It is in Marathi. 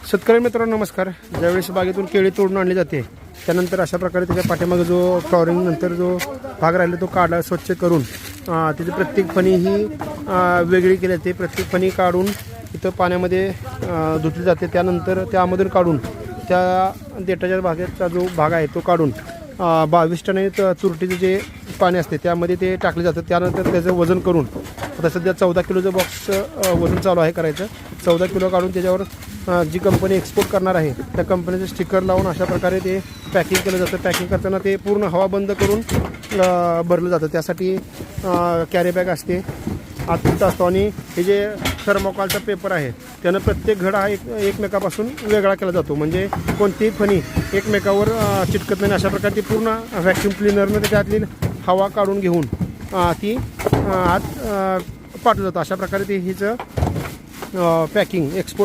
शेतकरी मित्रांनो नमस्कार. ज्यावेळेस बागेतून केळी तोडून आणली जाते त्यानंतर अशा प्रकारे त्याच्या पाठीमागे जो फ्लॉवरिंग नंतर जो भाग राहिला तो काढा स्वच्छ करून त्याची प्रत्येक फणी ही वेगळी केली जाते. प्रत्येक फणी काढून इथं पाण्यामध्ये धुतली जाते. त्यानंतर त्यामधून काढून त्या देठाच्या भागाचा जो भाग आहे तो काढून 22 टन चुरटीचे जे पाणी असते त्यामध्ये ते टाकले जातं. त्यानंतर त्याचं वजन करून आता सध्या 14 किलोचं बॉक्स वजन चालू आहे करायचं. 14 किलो काढून त्याच्यावर जी कंपनी एक्सपोर्ट करणार आहे त्या कंपनीचं स्टिकर लावून अशा प्रकारे ते पॅकिंग केलं जातं. पॅकिंग करताना ते पूर्ण हवा बंद करून भरलं जातं. त्यासाठी कॅरी बॅग असते आतून असतो आणि हे जे थर्मोकॉलचा पेपर आहे त्यानं प्रत्येक घडा हा एकमेकापासून वेगळा केला जातो. म्हणजे कोणतीही फणी एकमेकावर चिटकत नाही. अशा प्रकारे ती पूर्ण व्हॅक्यूम क्लिनरमध्ये त्यातली हवा काढून घेऊन ती आत पाठवलं जातं. अशा प्रकारे ते हिचं पॅकिंग एक्सपोर्ट